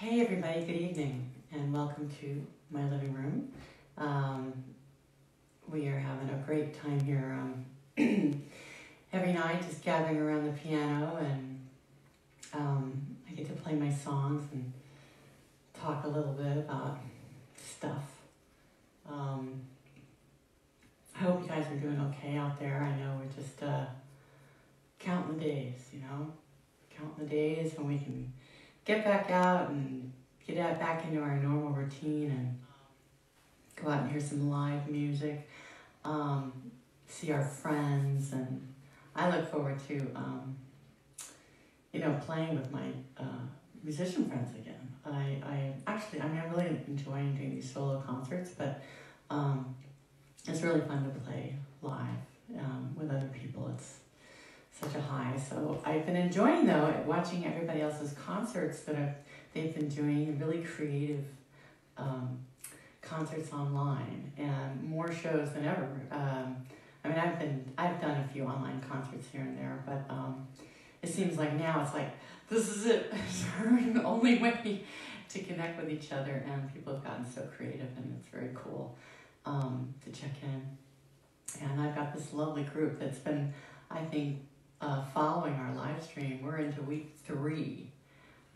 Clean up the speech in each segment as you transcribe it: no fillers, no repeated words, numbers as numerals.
Hey everybody, good evening, and welcome to my living room. We are having a great time here every night, just gathering around the piano, and I get to play my songs and talk a little bit about stuff. I hope you guys are doing okay out there. I know we're just counting the days, counting the days when we can get back out and get back into our normal routine and go out and hear some live music, see our friends, and I look forward to, playing with my musician friends again. I'm really enjoying doing these solo concerts, but it's really fun to play live with other people. It's such a high. So I've been enjoying, though, watching everybody else's concerts that they've been doing, really creative concerts online, and more shows than ever. I've done a few online concerts here and there, but it seems like now it's like, this is it. It's the only way to connect with each other, and people have gotten so creative, and it's very cool to check in. And I've got this lovely group that's been, I think, following our live stream. We're into week 3,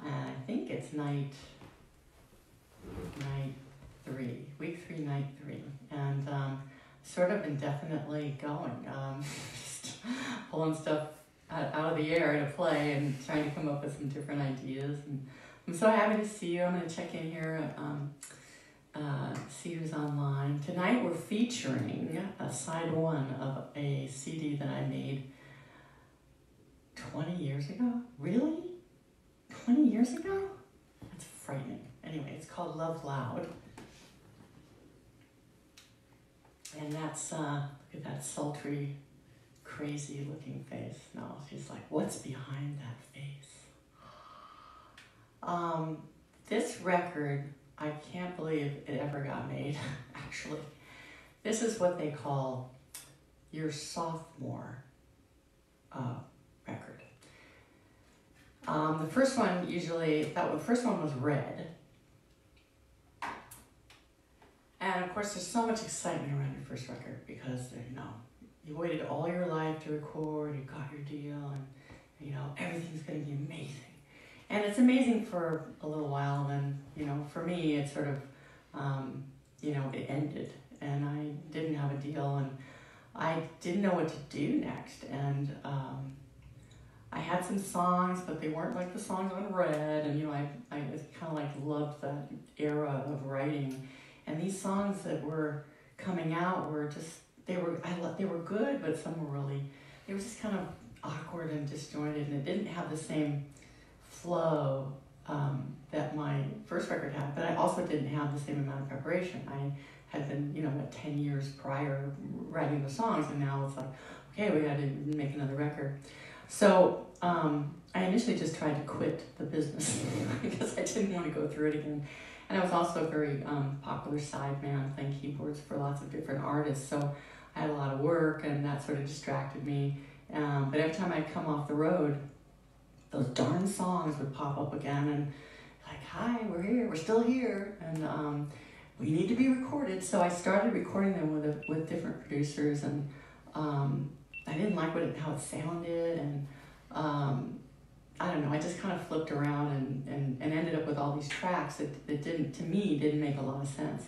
and I think it's night 3, week 3, night 3, and sort of indefinitely going, just pulling stuff out of the air to play and trying to come up with some different ideas. And I'm so happy to see you. I'm going to check in here, see who's online. Tonight we're featuring a side 1 of a CD that I made 20 years ago? Really? 20 years ago? That's frightening. Anyway, it's called Love Loud. And that's, look at that sultry, crazy looking face. No, she's like, what's behind that face? This record, I can't believe it ever got made, actually. This is what they call your sophomore record. The first one was Red. And of course, there's so much excitement around your first record because, you waited all your life to record, you got your deal, and, everything's going to be amazing. And it's amazing for a little while, and then, for me, it sort of, it ended, and I didn't have a deal, and I didn't know what to do next, and I had some songs, but they weren't like the songs on Red, and I kind of like loved that era of writing, and these songs that were coming out were just, they were good, but some were really, they were just kind of awkward and disjointed, and it didn't have the same flow that my first record had, but I also didn't have the same amount of preparation. I had been, 10 years prior writing the songs, and now it's like, okay, we got to make another record. So I initially just tried to quit the business because I didn't want to go through it again. And I was also a very popular sideman, playing keyboards for lots of different artists, so I had a lot of work, and that sort of distracted me. But every time I'd come off the road, those darn songs would pop up again, and like, hi, we're here, we're still here, and we need to be recorded. So I started recording them with different producers, and I didn't like how it sounded, and I don't know, I just kind of flipped around and ended up with all these tracks that didn't make a lot of sense.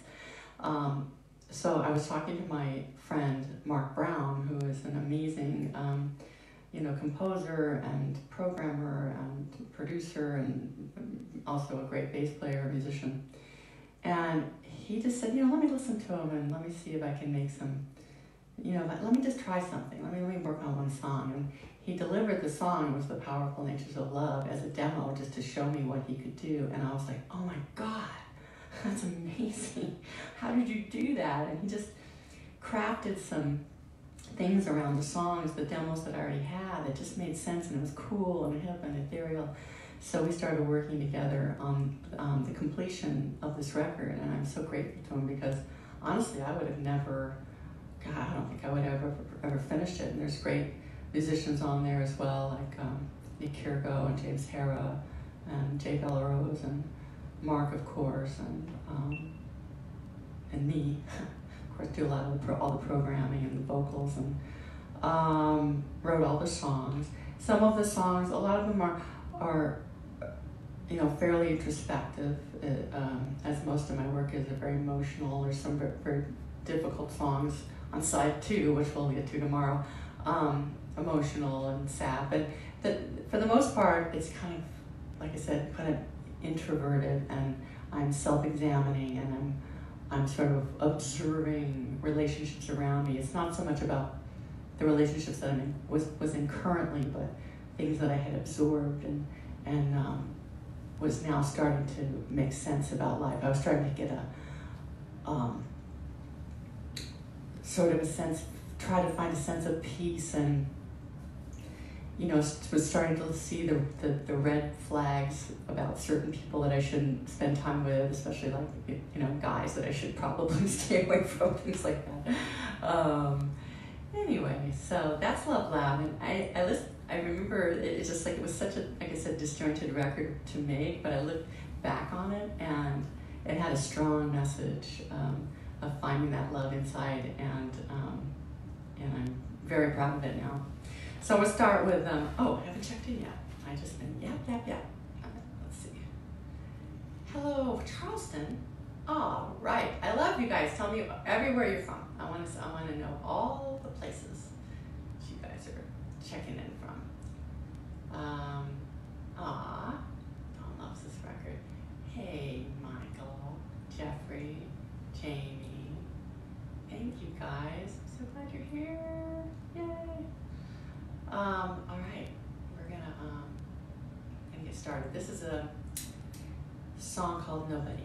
So I was talking to my friend Mark Brown, who is an amazing composer and programmer and producer, and also a great bass player and musician. And he just said, let me listen to him and let me see if I can make some, let me just try something. Let me work on one song. And he delivered the song, was The Powerful Natures of Love, as a demo just to show me what he could do. And I was like, oh my God, that's amazing. How did you do that? And he just crafted some things around the songs, the demos that I already had, that just made sense, and it was cool and hip and ethereal. So we started working together on the completion of this record, and I'm so grateful to him because honestly, I would have never, I don't think I would have ever finished it. And there's great musicians on there as well, like Nick Kirgo and James Hara and Jay Bellarose and Mark, of course, and me, of course, do a lot of all the programming and the vocals, and wrote all the songs. Some of the songs, a lot of them are fairly introspective, as most of my work is very emotional. There's some very difficult songs on side 2, which we'll get to tomorrow, emotional and sad, but for the most part, it's kind of, like I said, kind of introverted, and I'm self-examining, and I'm sort of observing relationships around me. It's not so much about the relationships that was in currently, but things that I had absorbed and was now starting to make sense about life. I was starting to get a sort of a sense, try to find a sense of peace, and was starting to see the red flags about certain people that I shouldn't spend time with, especially like guys that I should probably stay away from, things like that. Anyway, so that's Love Lab, and I remember it's just like it was such a, like I said, disjointed record to make, but I look back on it and it had a strong message of finding that love inside, and I'm very proud of it now. So we'll start with, I haven't checked in yet. I just been, yep. Let's see. Hello, Charleston. All right, I love you guys. Tell me everywhere you're from. I want to know all the places you guys are checking in from. Tom loves this record. Hey, Michael, Jeffrey, Jamie. Thank you guys. I'm so glad you're here. Yay. All right, we're gonna get started. This is a song called Nobody.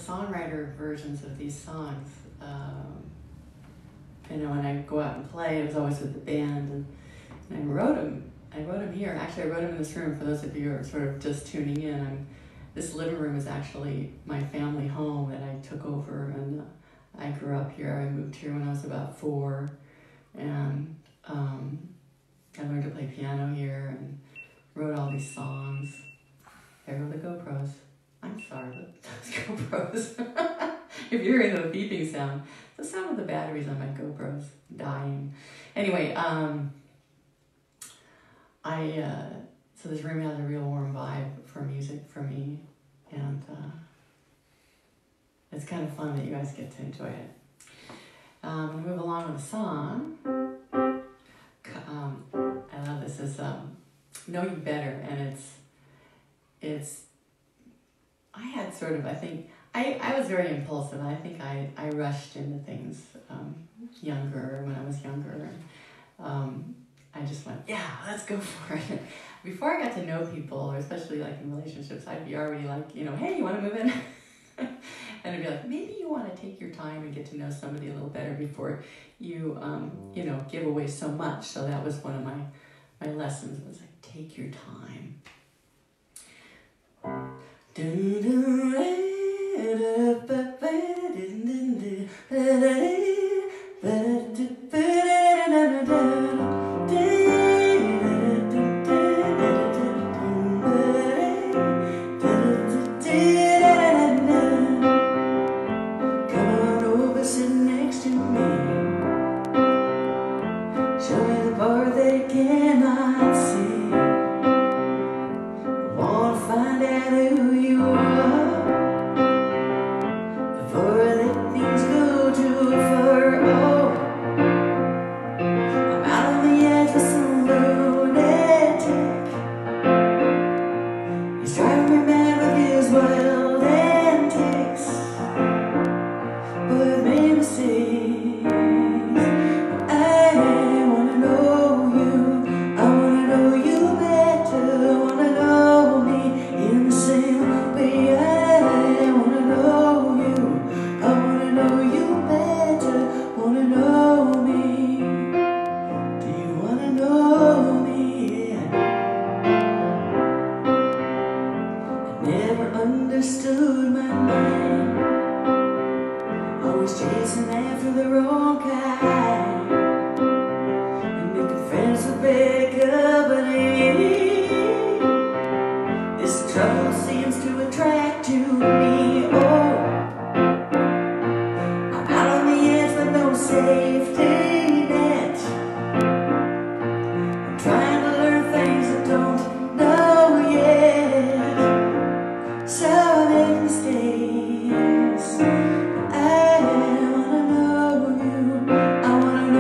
songwriter versions of these songs. You know, when I go out and play, it was always with the band, and I wrote them. I wrote them here. Actually, I wrote them in this room. For those of you who are sort of just tuning in, this living room is actually my family home that I took over, and I grew up here. I moved here when I was about 4, and I learned to play piano here and wrote all these songs. There go the GoPros. I'm sorry, but those GoPros. If you're hearing the beeping sound, the sound of the batteries on my GoPros dying. Anyway, so this room has a real warm vibe for music for me, and it's kind of fun that you guys get to enjoy it. We'll move along with a song. I love this. It's Know You Better, and it's I had sort of, I think, I was very impulsive. I think I rushed into things younger, when I was younger. And, I just went, yeah, let's go for it. Before I got to know people, or especially like in relationships, I'd be already like, you know, hey, you want to move in? And I'd be like, maybe you want to take your time and get to know somebody a little better before you, you know, give away so much. So that was one of my lessons, was like, take your time. I wanna know you. I wanna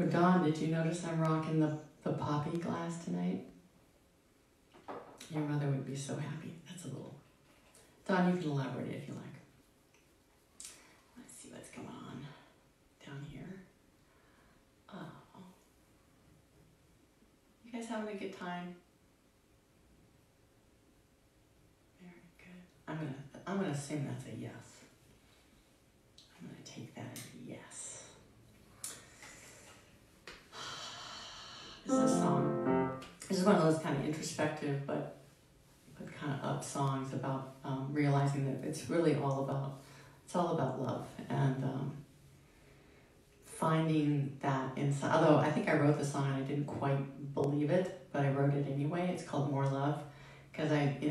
Oh, Dawn, did you notice I'm rocking the poppy glass tonight? Your mother would be so happy. That's a little... Dawn, you can elaborate if you like. Let's see what's going on down here. Oh. You guys having a good time? Very good. I'm gonna assume that's a yes. I'm gonna take that as a yes. This is a song. This is one of those kind of introspective but kind of up songs about realizing that it's really all about love and finding that inside. Although I think I wrote the song and I didn't quite believe it, but I wrote it anyway. It's called More Love because it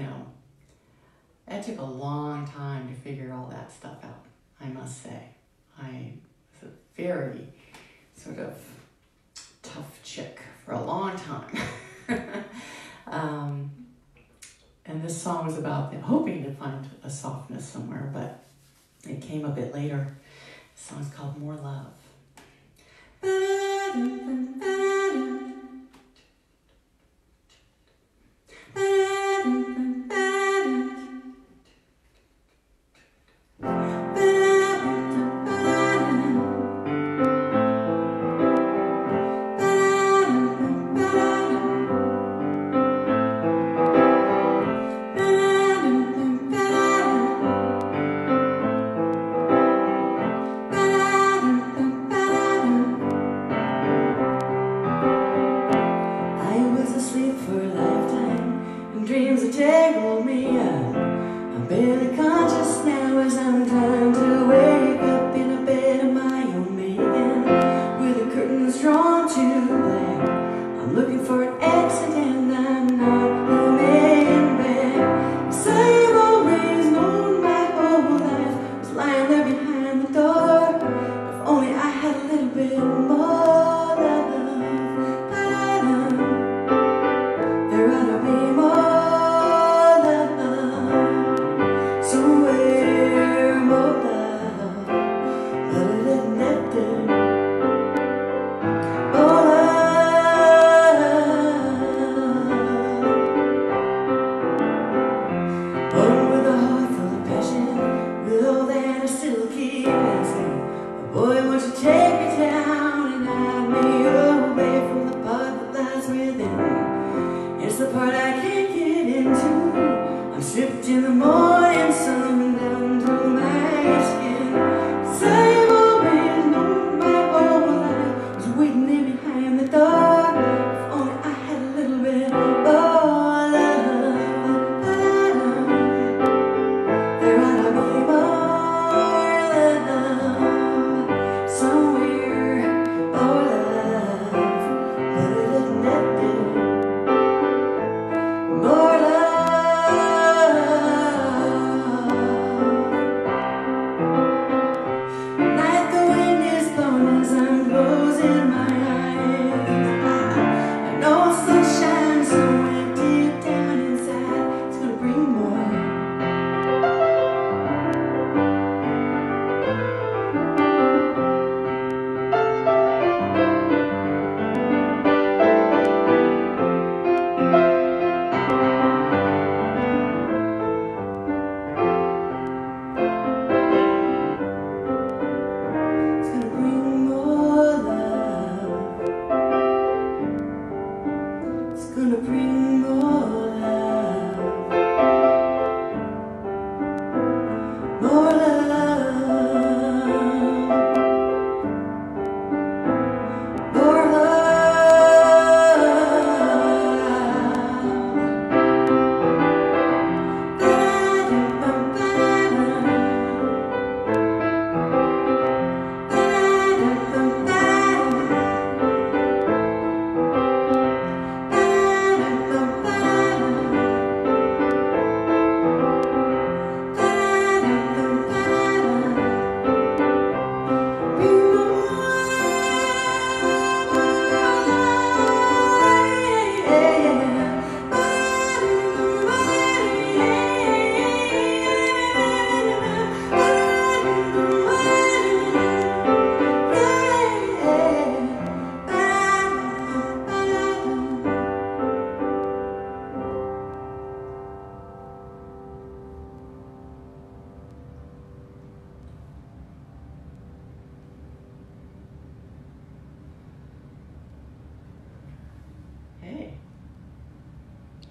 took a long time to figure all that stuff out, I must say. I was a very sort of tough chick for a long time. And this song was about hoping to find a softness somewhere, but it came a bit later. The song's called More Love. More love.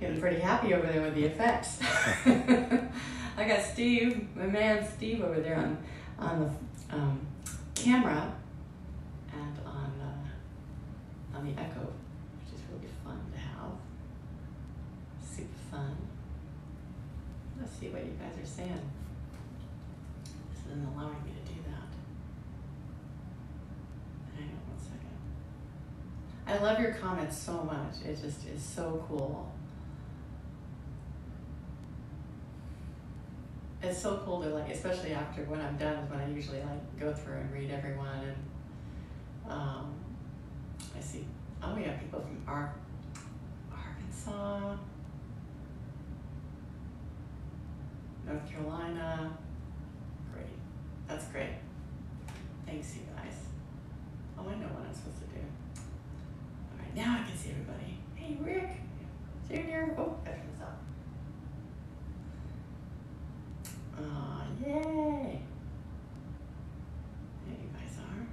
getting pretty happy over there with the effects. I got Steve, my man Steve, over there on the camera and on the echo, which is really fun to have. Super fun. Let's see what you guys are saying. This isn't allowing me to do that. Hang on 1 second. I love your comments so much. It just is so cool. It's so cool to like, especially after when I'm done, is when I usually like go through and read everyone. And I see, oh, we have people from Arkansas, North Carolina. Great, that's great. Thanks, you guys. Oh, I know what I'm supposed to do. All right, now I can see everybody. Hey, Rick, Junior. Oh, that turns up. Yay! There you guys are.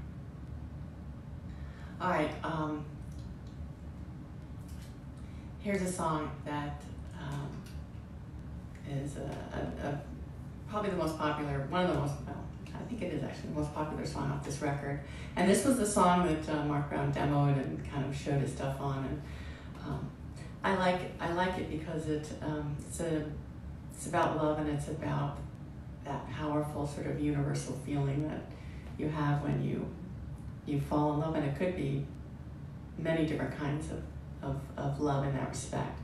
All right. Here's a song that is probably the most popular, one of the most. Well, I think it is actually the most popular song off this record. And this was the song that Mark Brown demoed and kind of showed his stuff on. And I like it because it's about love, and it's about that powerful sort of universal feeling that you have when you fall in love, and it could be many different kinds of love in that respect.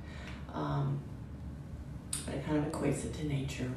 But it kind of equates it to nature.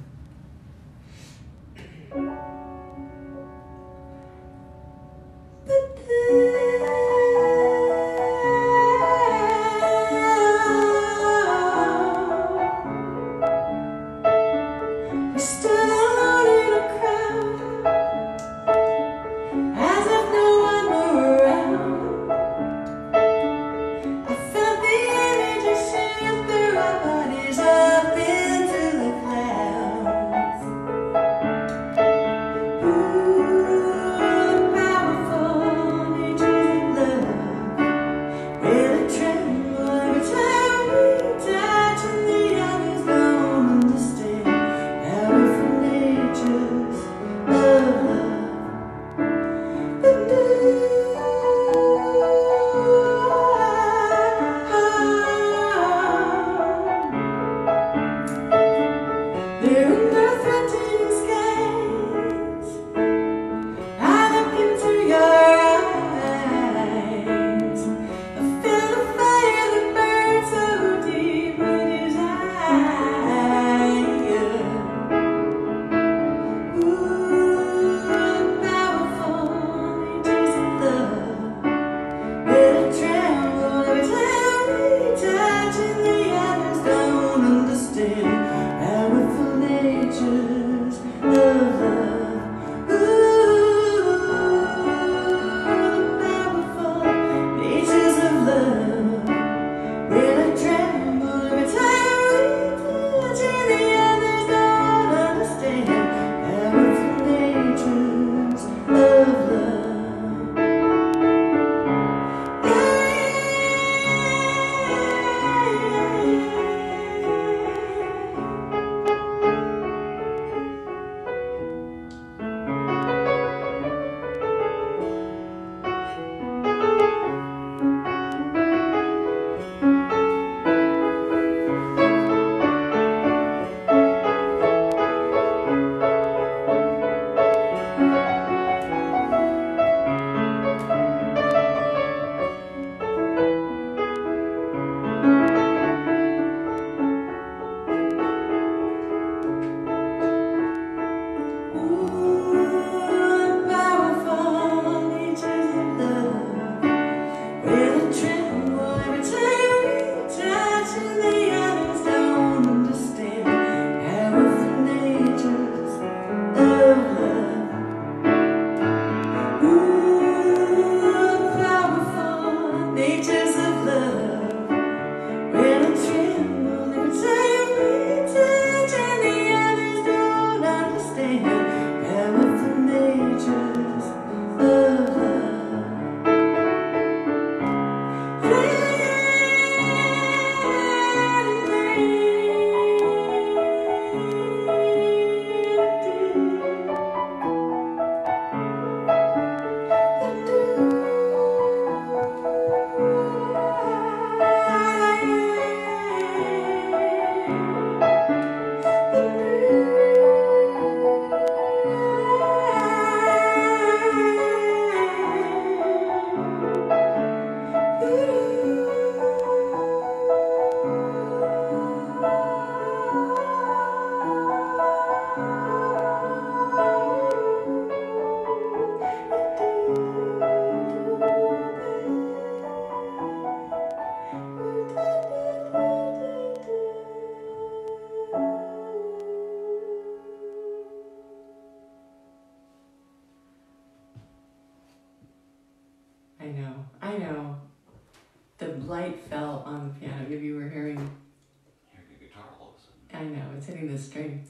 this dream.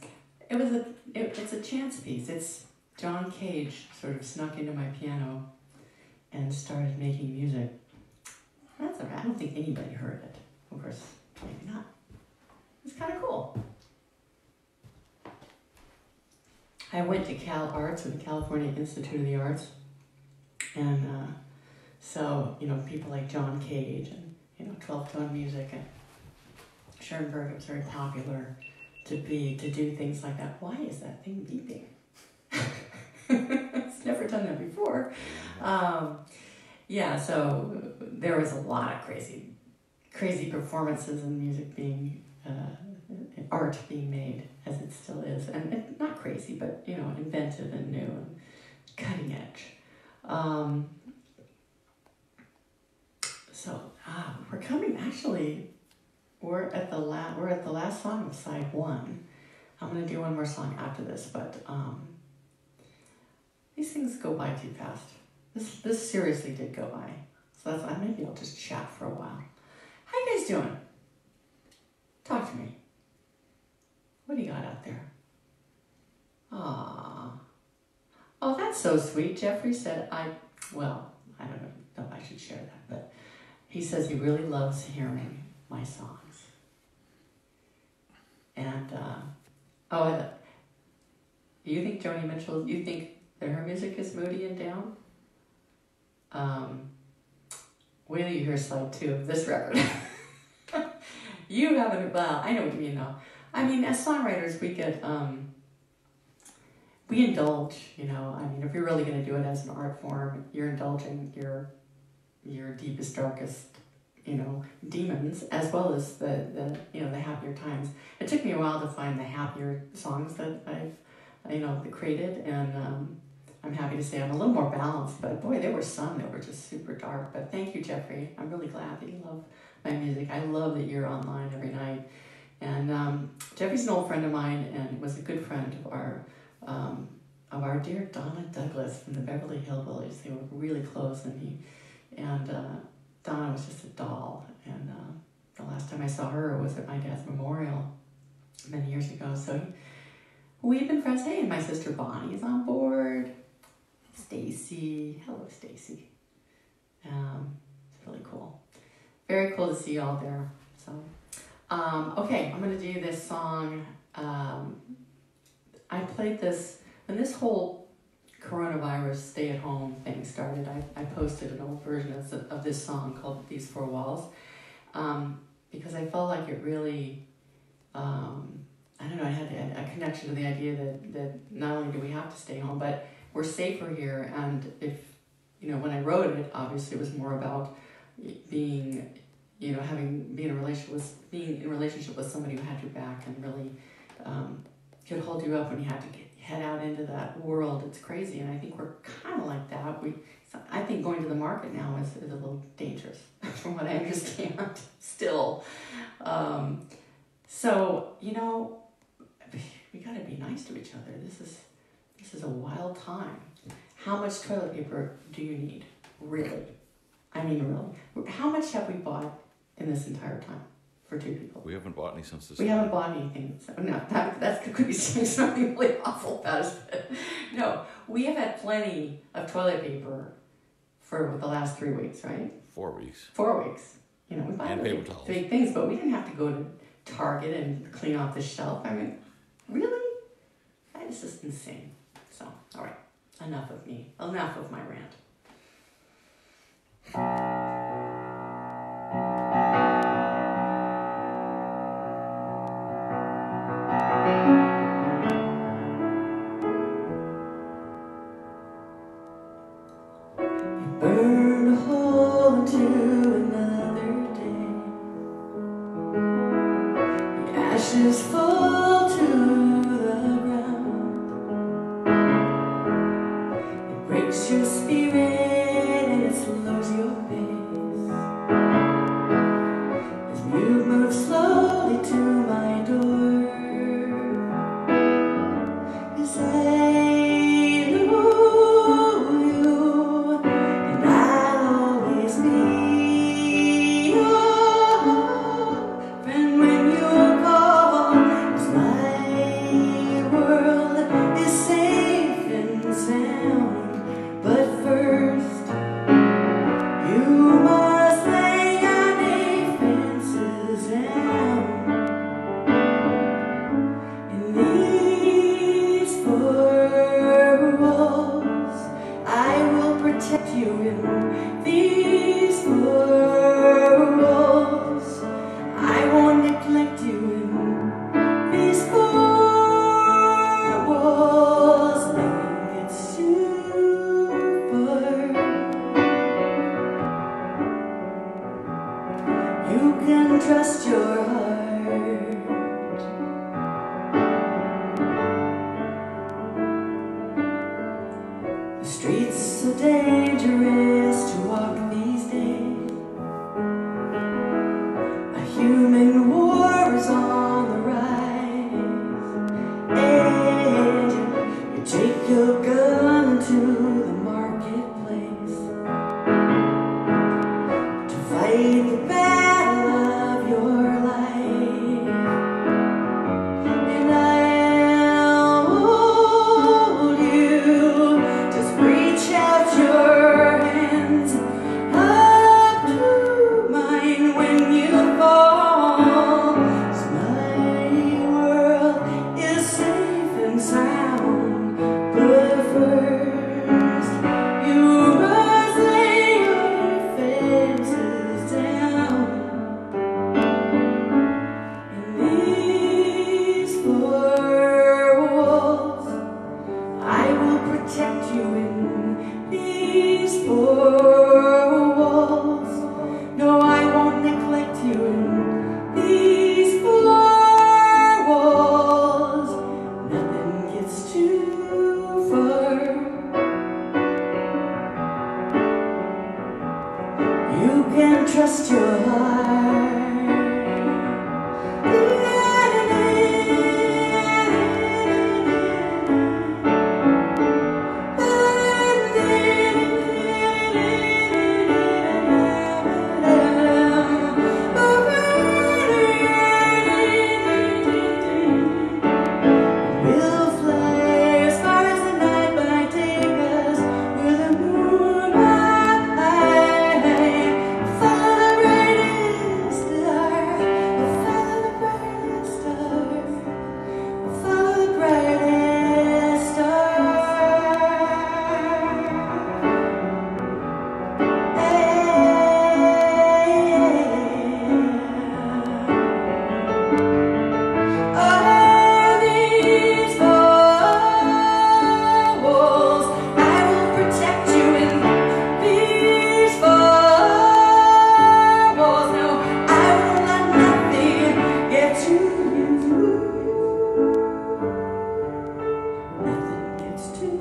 It's a chance piece. It's John Cage sort of snuck into my piano and started making music. That's okay. I don't think anybody heard it. Of course, maybe not. It's kind of cool. I went to Cal Arts, or the California Institute of the Arts, and so, people like John Cage and, 12-tone music, and Schoenberg was very popular to do things like that. Why is that thing beeping? It's never done that before. So there was a lot of crazy performances and music being, art being made, as it still is. And not crazy, but, inventive and new and cutting edge. We're coming, actually, we're at the last song of side 1. I'm going to do one more song after this, but these things go by too fast. This seriously did go by. So maybe I'll just chat for a while. How you guys doing? Talk to me. What do you got out there? Oh, that's so sweet. Jeffrey said, I don't know if I should share that, but he says he really loves hearing my songs. And, you think Joni Mitchell, you think that her music is moody and down? Wait till you hear side 2 of this record. You haven't, I know what you mean though. I mean, as songwriters, we indulge, if you're really going to do it as an art form, you're indulging your deepest, darkest, demons, as well as the happier times. It took me a while to find the happier songs that I've created, and I'm happy to say I'm a little more balanced, but boy, there were some that were just super dark. But thank you, Jeffrey. I'm really glad that you love my music. I love that you're online every night. And Jeffrey's an old friend of mine and was a good friend of our dear Donna Douglas from the Beverly Hillbillies. They were really close, and Donna was just a doll. And the last time I saw her was at my dad's memorial many years ago. So we've been friends. Hey, and my sister Bonnie is on board. Stacy, hello Stacy. It's really cool. Very cool to see you all there. So, okay, I'm gonna do this song. I played this when this whole coronavirus stay-at-home thing started. I posted an old version of this song called "These Four Walls" because I felt like it really, I had a connection to the idea that not only do we have to stay home, but we're safer here. And if when I wrote it, obviously it was more about being in a relationship with somebody who had your back and really could hold you up when you had to head out into that world. It's crazy, and I think we're kind of like that. I think going to the market now is a little dangerous, from what I understand. Still, so we got to be nice to each other. This is a wild time. How much toilet paper do you need? Really? I mean, really. How much have we bought in this entire time for 2 people? We haven't bought any since this. We haven't bought anything. So, no, that could be saying something really awful about us. But no, we have had plenty of toilet paper for the last 3 weeks, right? 4 weeks. 4 weeks. We buy and paper towels. Big things, but we didn't have to go to Target and clean off the shelf. I mean, really? That is just insane. So, all right, enough of me. Enough of my rant. Burn a hole into another day. The ashes fall to the ground. It breaks your spirit and it slows your pace. protect you in these four walls. I won't neglect you in these four walls. Nothing gets too far. You can trust your heart. The streets so dangerous to walk these days. A human war is on the rise. And you take your gun to the marketplace to fight the battle of your life. And I'll hold you. Just reach out your hands up to mine when you fall. 'Cause my world is safe and sound. But first, you must lay your defenses down. In these four walls, I will protect you in these four walls. No, I won't neglect you in these four walls. Nothing gets too far. You can trust your heart. We'll fly as far as the night might take us, with the moon high. Follow the brightest star, follow the brightest star, follow the brightest star. All these four walls, I will protect you in these four walls. No, I won't let nothing get to you. Nothing gets too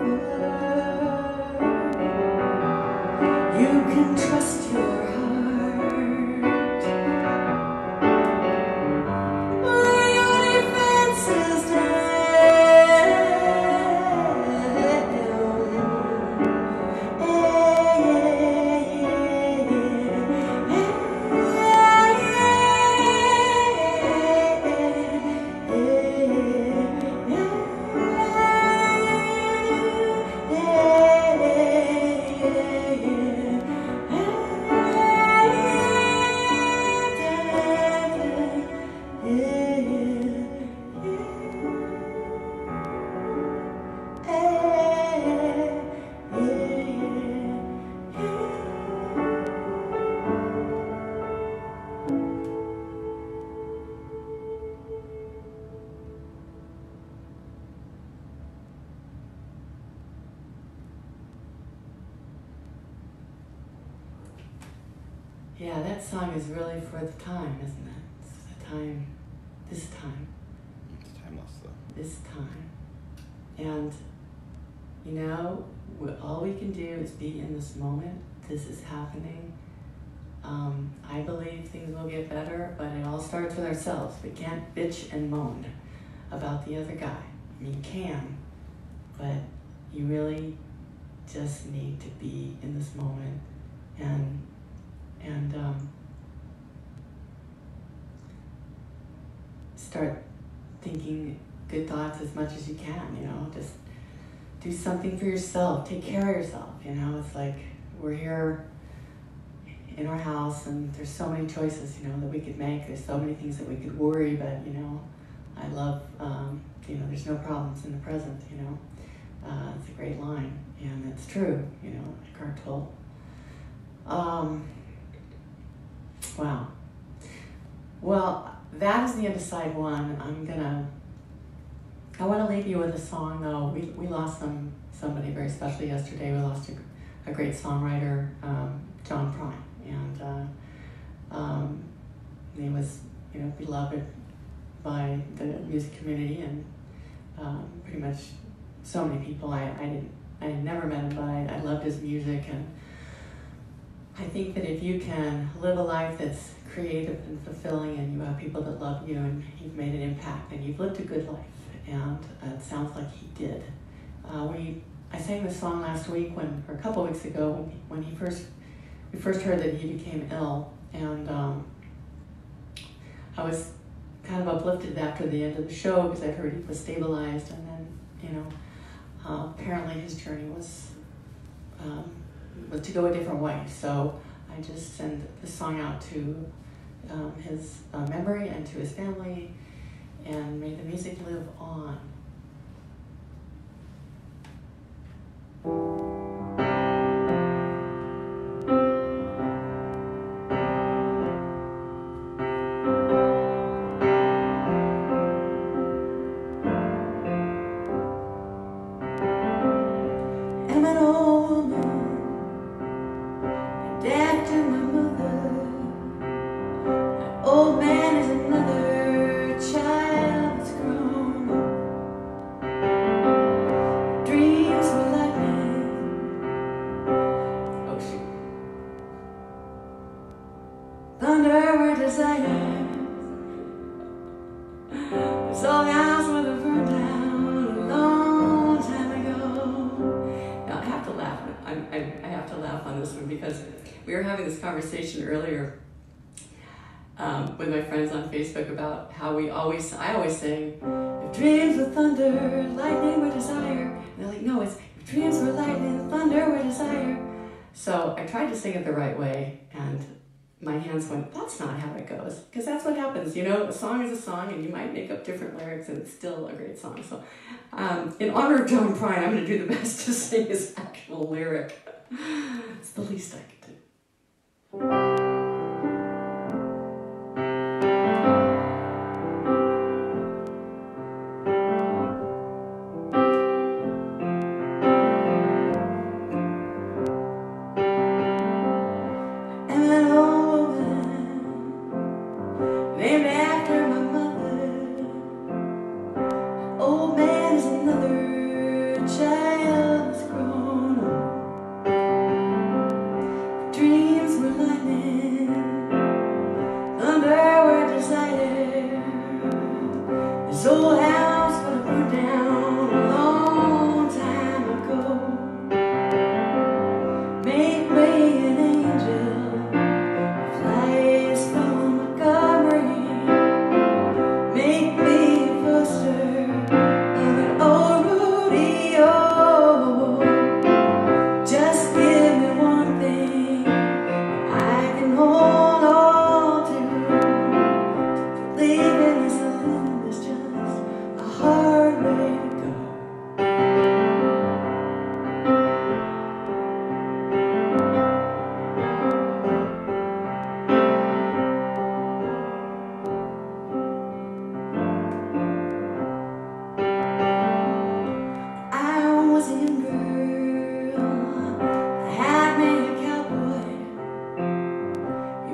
far. You can trust your heart. Lay your defenses Yeah, that song is really for the time, isn't it? It's the time, this time, It's timeless though. this time. And, you know, all we can do is be in this moment. This is happening. I believe things will get better, but it all starts with ourselves. We can't bitch and moan about the other guy. I mean, you can, but you really just need to be in this moment and start thinking good thoughts as much as you can, you know, just do something for yourself, take care of yourself, you know. It's like we're here in our house and there's so many choices, you know, that we could make. There's so many things that we could worry, but, you know, I love, you know, there's no problems in the present, you know. It's a great line, and it's true, you know, Eckhart Tolle. Wow. Well, that is the end of side one. I want to leave you with a song, though. We lost somebody very special yesterday. We lost a great songwriter, John Prine, and he was, you know, beloved by the music community and pretty much so many people. I had never met him, but I loved his music, and I think that if you can live a life that's creative and fulfilling, and you have people that love you, and you've made an impact, and you've lived a good life, and it sounds like he did. I sang this song last week, or a couple weeks ago, when we first heard that he became ill, and I was kind of uplifted after the end of the show because I'd heard he was stabilized, and then, you know, apparently his journey was to go a different way. So I just send this song out to his memory and to his family, and may the music live on. Conversation earlier with my friends on Facebook about how I always say, if dreams were thunder, lightning were desire. And they're like, no, it's if dreams were lightning, thunder were desire. So I tried to sing it the right way, and my hands went, that's not how it goes. Because that's what happens, you know, a song is a song, and you might make up different lyrics, and it's still a great song. So in honor of John Prine, I'm going to do the best to sing his actual lyric. It's the least I can do.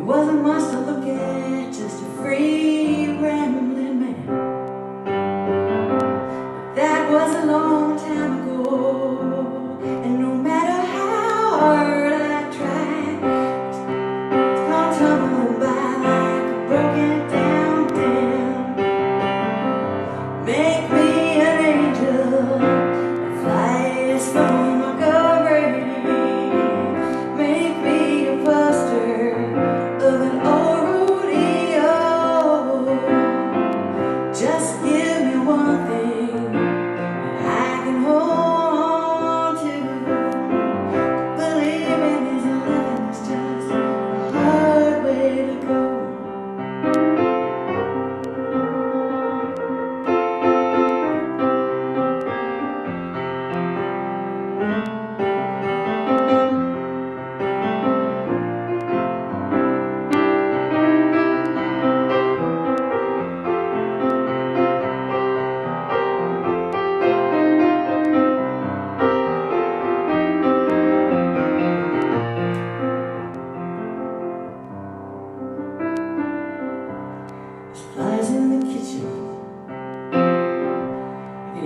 Wasn't much to look at, just a free rambling man.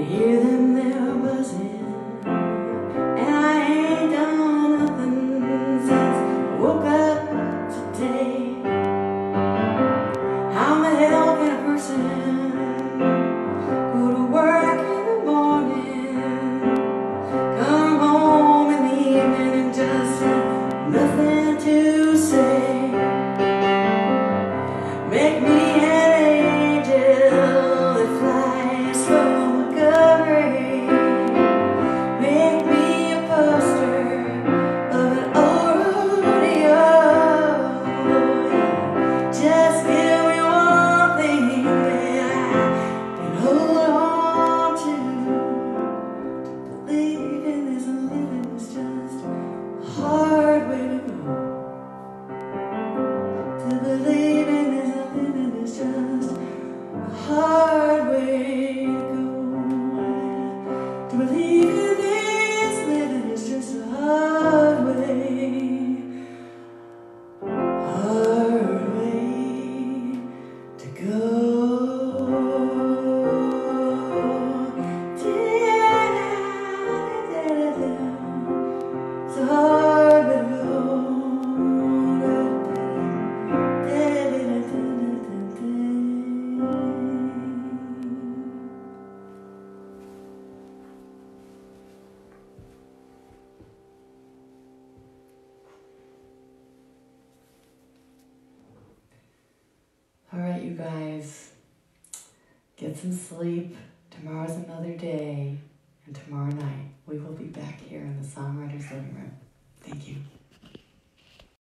to hear them there buzzing. And I ain't done nothing since I woke up today. How the hell can a person go to work in the morning, come home in the evening and just have nothing to say? Make me an angel that flies from Montgomery. Make me a poster of an old rodeo. Just give me one thing that I can hold on to. Believing is a living is just a hard way to go. To believe in is a living is just a hard way to go. To believe in this living is just a hard way to go. It's a hard way to go. All right, you guys, get some sleep. Tomorrow's another day, and tomorrow night we will be back here in the Songwriter's Living Room. Thank you.